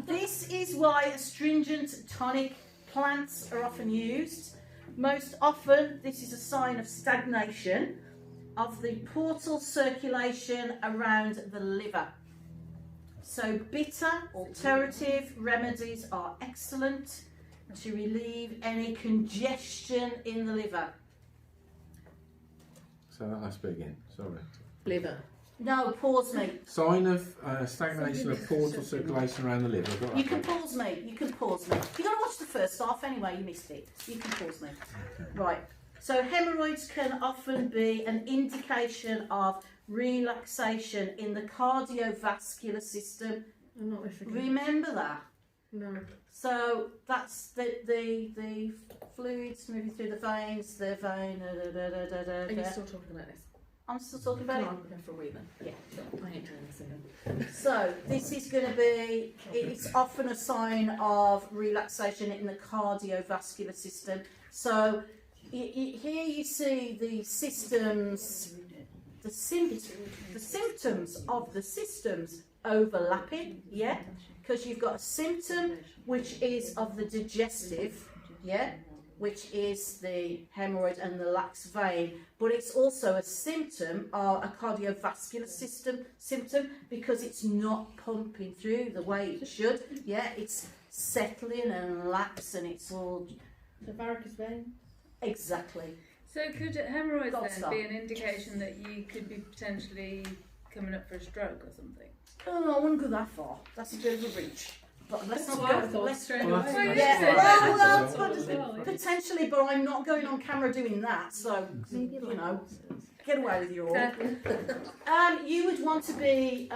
This is why astringent tonic plants are often used. Most often, this is a sign of stagnation of the portal circulation around the liver. So bitter alternative remedies are excellent to relieve any congestion in the liver. So that must be again. Sorry. Liver. No, pause me. Sign of stagnation of portal circulation around the liver. Got You that can right? pause me. You can pause me. You've got to watch the first half anyway. You missed it. You can pause me. Right. So hemorrhoids can often be an indication of relaxation in the cardiovascular system. I'm not listening. Remember that. No. So that's the fluids moving through the veins. The vein. Are you still talking about this? I'm still talking about Come it. on, go for a wee then. Yeah. I ain't doing this again. So this is going to be, it's often a sign of relaxation in the cardiovascular system. So here you see the systems, the symptoms of the systems overlapping, yeah? Because you've got a symptom which is of the digestive, yeah? Which is the hemorrhoid and the lax vein, but it's also a symptom, a cardiovascular system symptom, because it's not pumping through the way it should. Yeah, it's settling and lax, and it's all The varicose vein. exactly. So could hemorrhoids Gold then star. be an indication that you could be potentially coming up for a stroke or something? Oh, I wouldn't go that far. That's a bit of a reach. but let's That's not what I go. thought Let's straight Well, away. that's- Yeah, that's- well, that's- but that's- potentially, but I'm not going on camera doing that. So Maybe you like know, get away with you all. Careful. You would want to be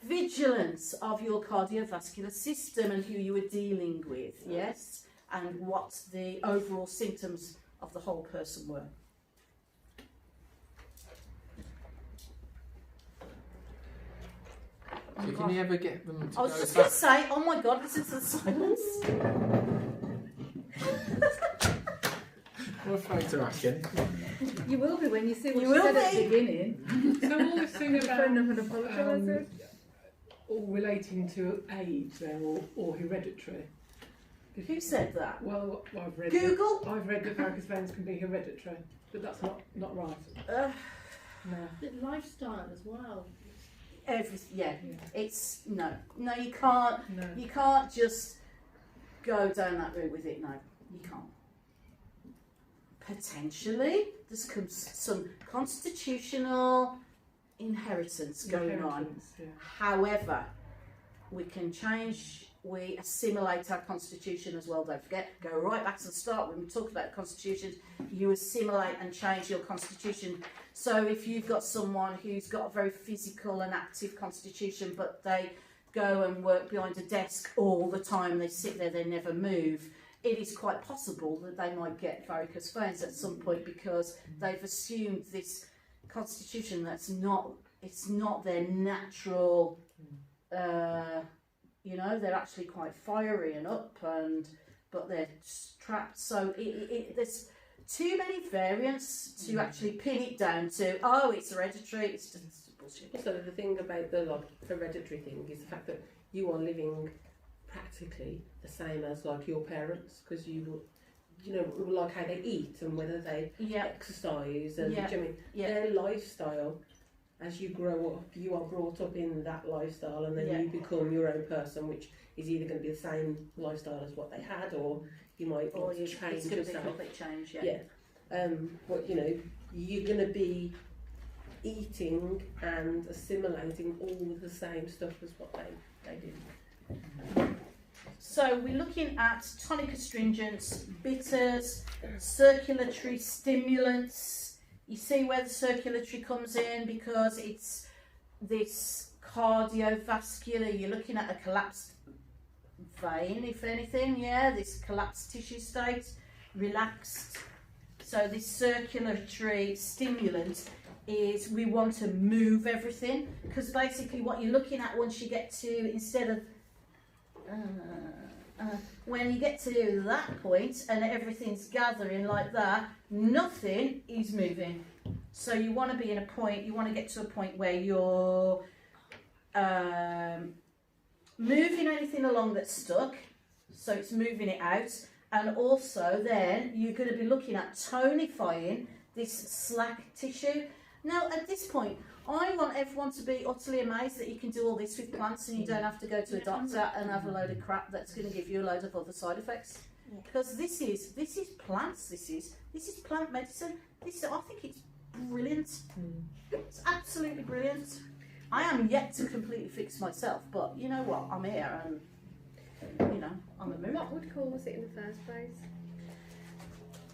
vigilant of your cardiovascular system and who you are dealing with, yes, and what the overall symptoms of the whole person were. So can you ever get them to I was go just going back? to say, oh my God, listen to the silence. I'm afraid to ask anything. You will be when you see what You you will said at be. the beginning. So all this thing about Phone up and apologise. all relating to age then, or hereditary. Who said that? Well, I've read Google? I've read that varicose veins can be hereditary, but that's not right. No. The lifestyle as well. Yeah, Yeah. it's no, you can't. No. You can't just go down that route with it. No, you can't. Potentially, there's some constitutional inheritance going on. Inheritance, yeah. However, we can change. We assimilate our constitution as well. Don't forget. Go right back to the start when we talked about constitutions. You assimilate and change your constitution. So if you've got someone who's got a very physical and active constitution, but they go and work behind a desk all the time, they sit there, they never move, it is quite possible that they might get varicose veins at some point because they've assumed this constitution that's it's not their natural, they're actually quite fiery and up, but they're trapped. So there's too many variants to actually pin it down to, it's hereditary, it's just bullshit. Also, the thing about the hereditary thing is the fact that you are living practically the same as your parents, because like how they eat and whether they exercise and their lifestyle. As you grow up, you are brought up in that lifestyle, and then you become your own person, which is either going to be the same lifestyle as what they had, or you might want to change it's going to be a yourself. complete change, But you're going to be eating and assimilating all the same stuff as what they did. So we're looking at tonic astringents, bitters, circulatory stimulants. You see where the circulatory comes in because it's this cardiovascular. You're looking at a collapsed vein, if anything, this collapsed tissue state, relaxed. So this circulatory stimulant is we want to move everything, because basically what you're looking at once you get to, instead of when you get to that point and everything's gathering like that, nothing is moving. So you want to be in a point, you want to get to a point where you're moving anything along that's stuck, so it's moving it out, and also then you're going to be looking at tonifying this slack tissue. Now at this point, I want everyone to be utterly amazed that you can do all this with plants and you don't have to go to a doctor and have a load of crap that's going to give you a load of other side effects. Because this is plants. This is plant medicine. I think it's brilliant. It's absolutely brilliant. I am yet to completely fix myself, but you know what? I'm here and I'm a move. What would cause it in the first place?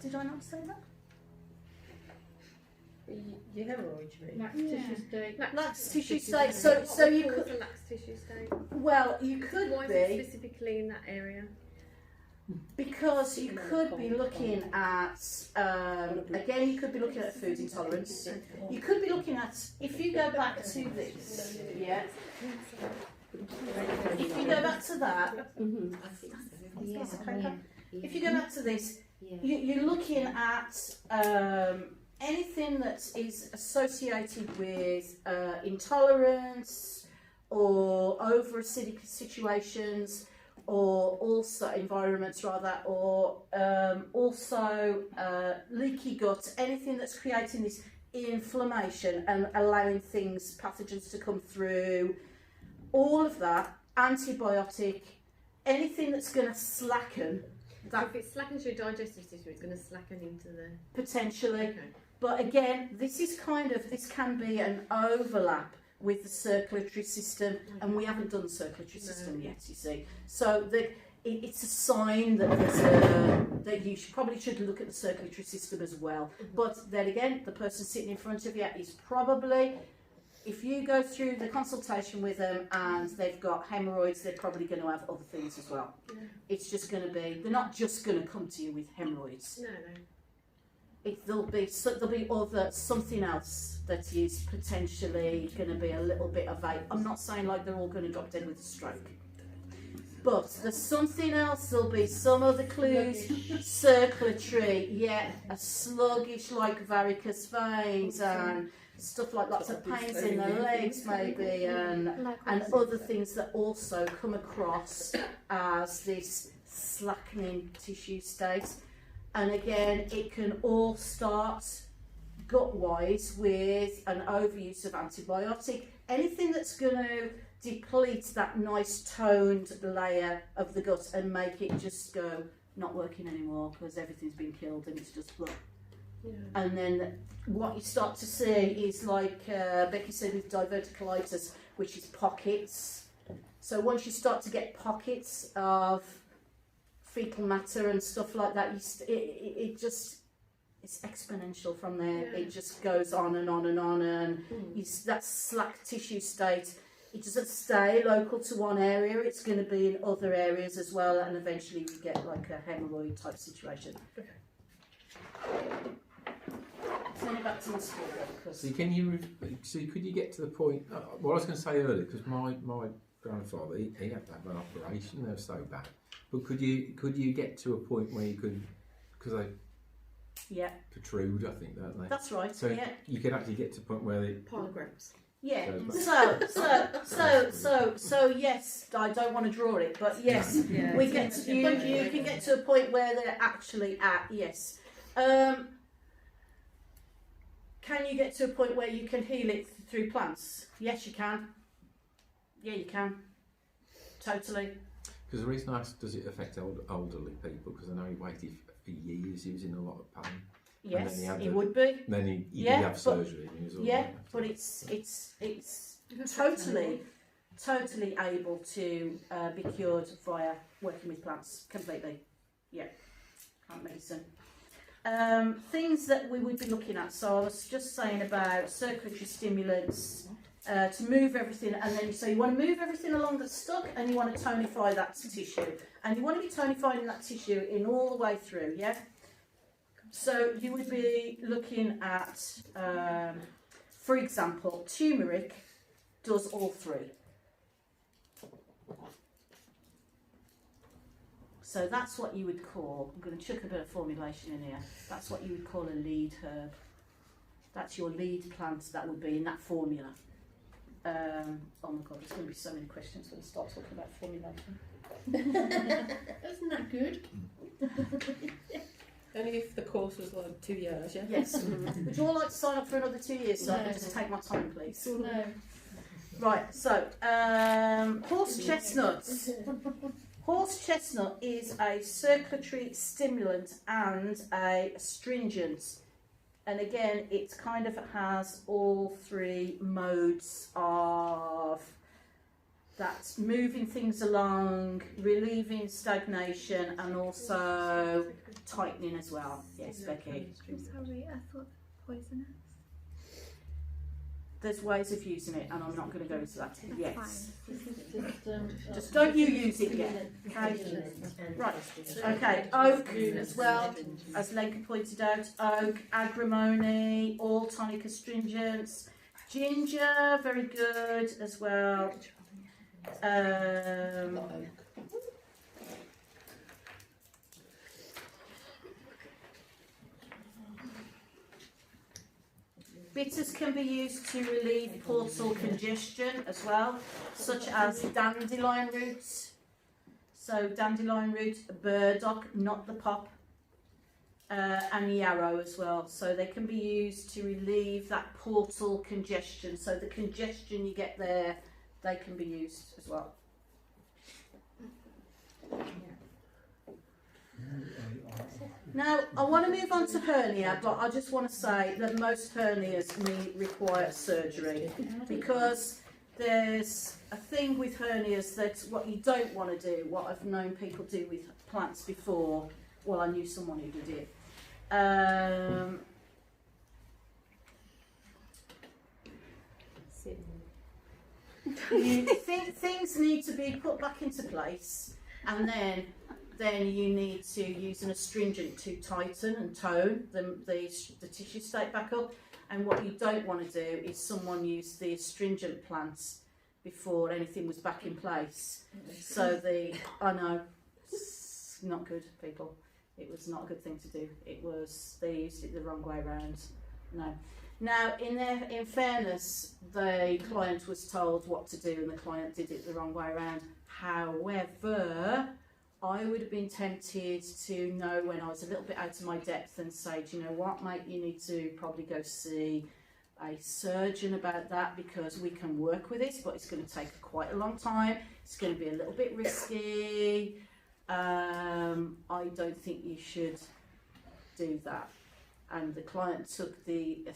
Did I not say that? Your hemorrhoid, you mean? Lax tissue state. Lax tissue state. So you What would could. cause a lax tissue state? Well, you could Why is be. it specifically in that area? Because you could be looking at, again, you could be looking at food intolerance. You could be looking at, if you go back to this, if you go back to that, if you go back to this, you're looking at anything that is associated with intolerance or over acidic situations, or also environments rather, or also leaky gut, anything that's creating this inflammation and allowing pathogens to come through, all of that, antibiotic, anything that's going to slacken. So if it slackens your digestive system, it's going to slacken into the... Potentially. Okay. But again, this can be an overlap with the circulatory system, and we haven't done the circulatory system yet, you see. So it's a sign that that you probably should look at the circulatory system as well. But then again, the person sitting in front of you is probably, if you go through the consultation with them and they've got hemorrhoids, they're probably going to have other things as well. Yeah. It's just going to be, they're not just going to come to you with hemorrhoids. No. There'll be something else that is potentially going to be a little bit of a, I'm not saying like they're all going to drop dead with a stroke, but there's something else. There'll be some other clues, circulatory, a sluggish like varicose veins and stuff like lots of pains in the legs maybe, and other things that also come across as this slackening tissue state. And again, it can all start gut-wise with an overuse of antibiotic. Anything that's going to deplete that nice toned layer of the gut and make it just go not working anymore because everything's been killed and it's just blood. Yeah. And then what you start to see is like Becky said with diverticulitis, which is pockets. So once you start to get pockets of fecal matter and stuff like that, it's exponential from there. Yeah. It just goes on and on and on, and that slack tissue state, it doesn't stay local to one area, it's going to be in other areas as well, and eventually you get like a hemorrhoid type situation. Okay. Send it back to the school then. So could you get to the point, what I was going to say earlier, because my grandfather, he had to have an operation, they were so bad. But could you get to a point where you could, because they protrude, I think, don't they? That's right. So you could actually get to a point where they Parallograms. Yeah. So yes, I don't want to draw it, but yes, we get to, you can get to a point where they're actually at yes. Can you get to a point where you can heal it through plants? Yes, you can. Yeah, you can. Totally. Because the reason I asked, does it affect elderly people? Because I know he waited for years, he was in a lot of pain. Yes, he would be. Then he did have surgery. And he was all right. But it's totally able to be cured via working with plants completely. Yeah, plant medicine. Things that we would be looking at. So I was just saying about circulatory stimulants. To move everything, and then so you want to move everything along that's stuck, and you want to tonify that tissue, and you want to be tonifying that tissue in all the way through. Yeah. So you would be looking at, for example, turmeric does all three. So that's what you would call. I'm going to chuck a bit of formulation in here. That's what you would call a lead herb. That's your lead plant that would be in that formula. Oh my god, there's going to be so many questions when I start talking about formulation. Isn't that good? Only if the course was like 2 years, yeah? Yes. Would you all like to sign up for another 2 years so I can just take my time, please? No. Right, so horse chestnuts. Horse chestnut is a circulatory stimulant and a astringent. And again, it kind of has all three modes of that, moving things along, relieving stagnation, and also tightening as well. Yes, Becky. Sorry, I thought poisonous. There's ways of using it, and I'm not going to go into that. Yes. Fine. Just don't you use it yet. Okay. Right. Okay. Oak as well, as Lenka pointed out. Oak, agrimony, all tonic astringents. Ginger, very good as well. Bitters can be used to relieve portal congestion as well, such as dandelion roots. So dandelion root, burdock, not the pop, and yarrow as well. So they can be used to relieve that portal congestion. So the congestion you get there, they can be used as well. Now, I want to move on to hernia, but I just want to say that most hernias require surgery, because there's a thing with hernias that what you don't want to do, what I've known people do with plants before, well, I knew someone who did it. Things need to be put back into place, and then you need to use an astringent to tighten and tone the tissue state back up. And what you don't want to do is someone use the astringent plants before anything was back in place. So I know, it's not good, people. It was not a good thing to do. They used it the wrong way around. No. Now, in fairness, the client was told what to do and the client did it the wrong way around. However, I would have been tempted to know when I was a little bit out of my depth and say, do you know what, mate, you need to probably go see a surgeon about that, because we can work with this, but it's going to take quite a long time. It's going to be a little bit risky. I don't think you should do that. And the client took the...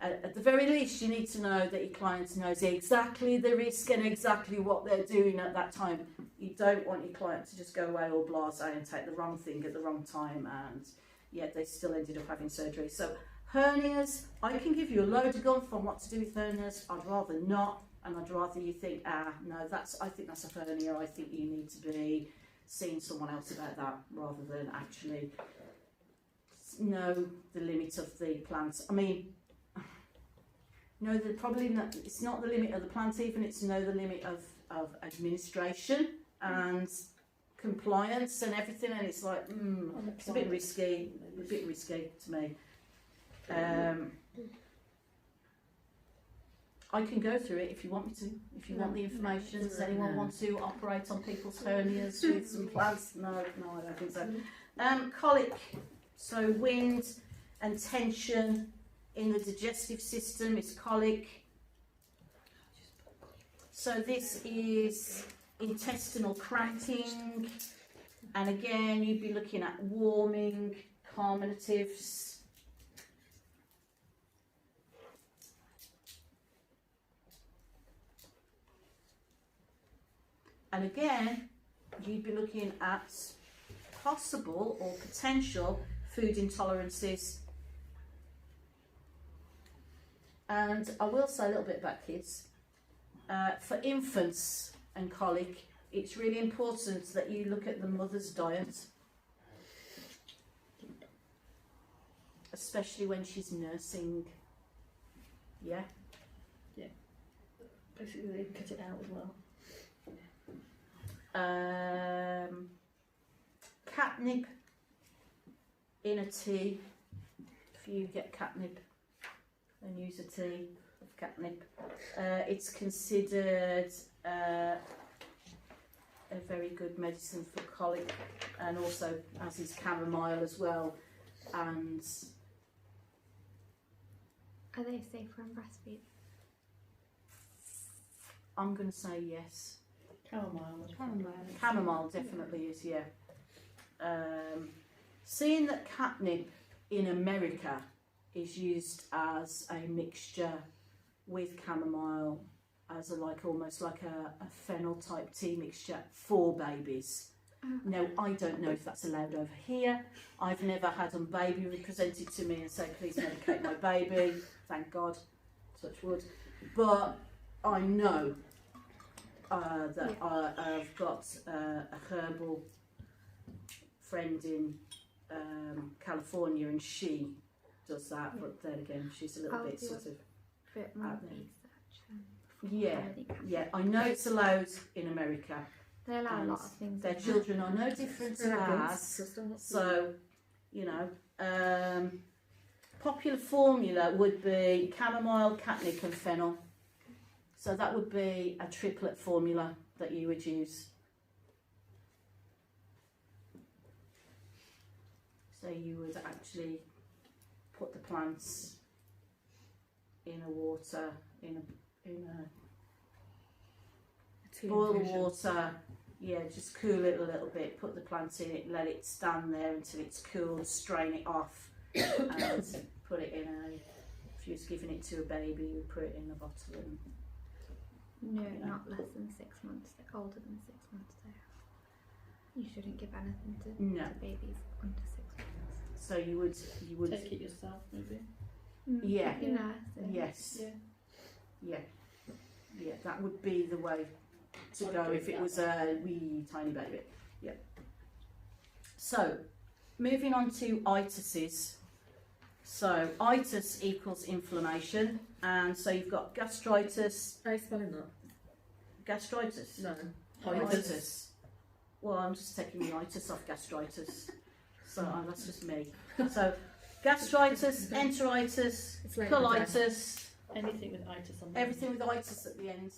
At the very least, you need to know that your client knows exactly the risk and exactly what they're doing at that time. You don't want your client to just go away all blasé and take the wrong thing at the wrong time, and yet they still ended up having surgery. So hernias, I can give you a load of guff on what to do with hernias. I'd rather not, and I'd rather you think, no, I think that's a hernia. I think you need to be seeing someone else about that, rather than actually know the limit of the plants. I mean, no, it's not the limit of the plant even, it's the limit of administration and compliance and everything, and it's like, it's a bit risky to me. I can go through it if you want me to, if you want the information. Does anyone want to operate on people's hernias with some plants? No, I don't think so. Colic, so wind and tension in the digestive system is colic. So this is intestinal cramping, and again you'd be looking at warming, carminatives. And again you'd be looking at possible or potential food intolerances. And I will say a little bit about kids. For infants and colic, it's really important that you look at the mother's diet, especially when she's nursing. Yeah? Yeah. Basically, they cut it out as well. Catnip in a tea. If you get catnip and use a tea of catnip, it's considered a very good medicine for colic, and also as is chamomile as well. And are they safe when breastfeeding? I'm going to say yes. Chamomile Definitely is, yeah. Seeing that catnip in America is used as a mixture with chamomile, as almost like a fennel type tea mixture for babies. Now, I don't know if that's allowed over here. I've never had a baby presented to me and say, please medicate my baby, thank God, touch wood. But I know that I've got a herbal friend in California, and she does that, but then again she's a little bit sort of bit more out there. Research Yeah, I know it's allowed in America. They allow a lot of things. Their children are no different to ours, so you know. Popular formula would be chamomile, catnip and fennel. So that would be a triplet formula that you would use. So you would actually put the plants in a water, in a boil the water, Yeah, just cool it a little bit, put the plant in it, let it stand there until it's cool, strain it off and put it in if you was giving it to a baby, you put it in a bottle and... No, not less than 6 months. They're older than 6 months. You shouldn't give anything to babies under 6 months. So you would take it yourself, maybe. Yeah. Yes. Yeah, that would be the way to go if it was a wee tiny baby. Yeah. So, moving on to itises. So, itis equals inflammation, and so you've got gastritis. How are you spelling that? Gastritis? No. Itis. Well, I'm just taking the itis off gastritis. So, that's just me. So, gastritis, enteritis, It's late colitis. Anything with itis on the Everything with itis at the end.